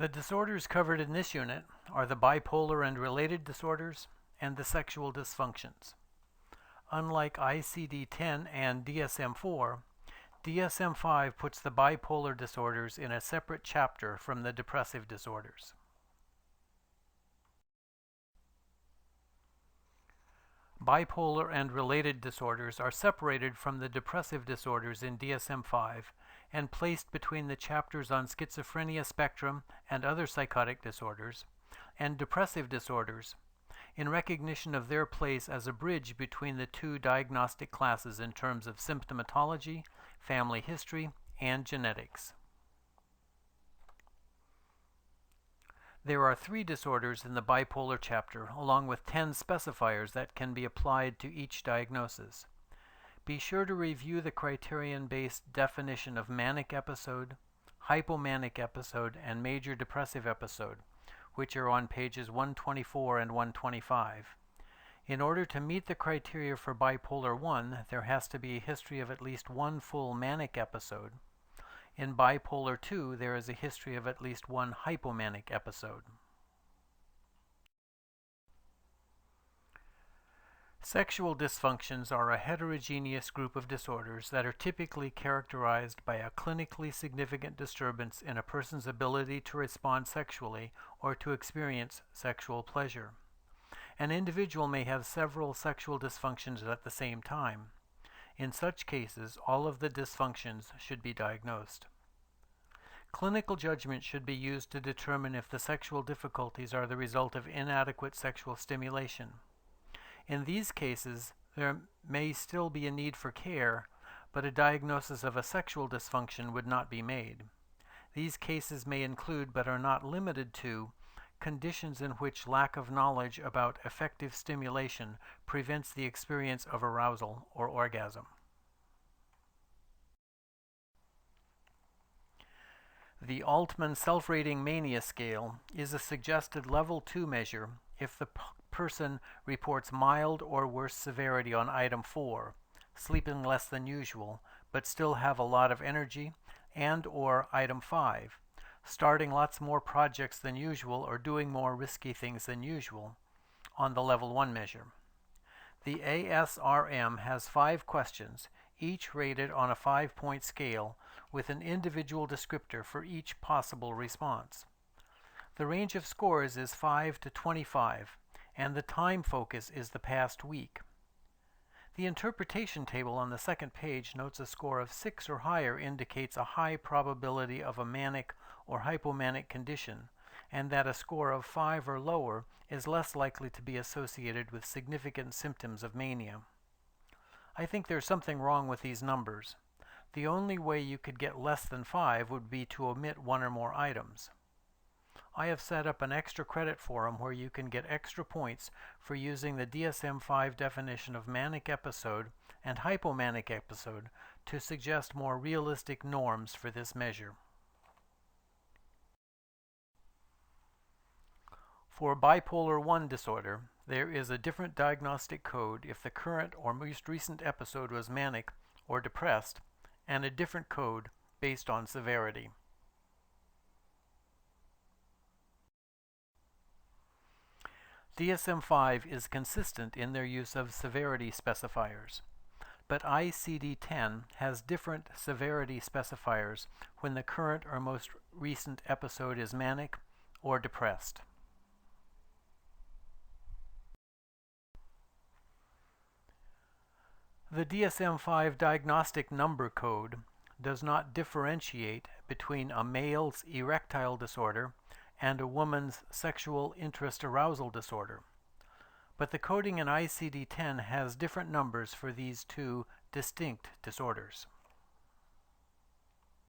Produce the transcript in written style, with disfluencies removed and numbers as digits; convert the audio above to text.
The disorders covered in this unit are the bipolar and related disorders and the sexual dysfunctions. Unlike ICD-10 and DSM-4, DSM-5 puts the bipolar disorders in a separate chapter from the depressive disorders. Bipolar and related disorders are separated from the depressive disorders in DSM-5 and placed between the chapters on schizophrenia spectrum and other psychotic disorders and depressive disorders in recognition of their place as a bridge between the two diagnostic classes in terms of symptomatology, family history, and genetics. There are 3 disorders in the bipolar chapter, along with 10 specifiers that can be applied to each diagnosis. Be sure to review the criterion-based definition of manic episode, hypomanic episode, and major depressive episode, which are on pages 124 and 125. In order to meet the criteria for bipolar 1, there has to be a history of at least 1 full manic episode. In bipolar 2, there is a history of at least 1 hypomanic episode. Sexual dysfunctions are a heterogeneous group of disorders that are typically characterized by a clinically significant disturbance in a person's ability to respond sexually or to experience sexual pleasure. An individual may have several sexual dysfunctions at the same time. In such cases, all of the dysfunctions should be diagnosed. Clinical judgment should be used to determine if the sexual difficulties are the result of inadequate sexual stimulation. In these cases, there may still be a need for care, but a diagnosis of a sexual dysfunction would not be made. These cases may include, but are not limited to, conditions in which lack of knowledge about effective stimulation prevents the experience of arousal or orgasm. The Altman Self-Rating Mania Scale is a suggested Level 2 measure if the person reports mild or worse severity on item 4, sleeping less than usual, but still have a lot of energy, and or item 5, starting lots more projects than usual or doing more risky things than usual on the Level 1 measure. The ASRM has 5 questions, each rated on a 5-point scale with an individual descriptor for each possible response. The range of scores is 5 to 25, and the time focus is the past week. The interpretation table on the second page notes a score of 6 or higher indicates a high probability of a manic or hypomanic condition, and that a score of 5 or lower is less likely to be associated with significant symptoms of mania. I think there's something wrong with these numbers. The only way you could get less than 5 would be to omit 1 or more items. I have set up an extra credit forum where you can get extra points for using the DSM-5 definition of manic episode and hypomanic episode to suggest more realistic norms for this measure. For bipolar 1 disorder, there is a different diagnostic code if the current or most recent episode was manic or depressed, and a different code based on severity. DSM-5 is consistent in their use of severity specifiers, but ICD-10 has different severity specifiers when the current or most recent episode is manic or depressed. The DSM-5 diagnostic number code does not differentiate between a male's erectile disorder and a woman's sexual interest arousal disorder, but the coding in ICD-10 has different numbers for these 2 distinct disorders.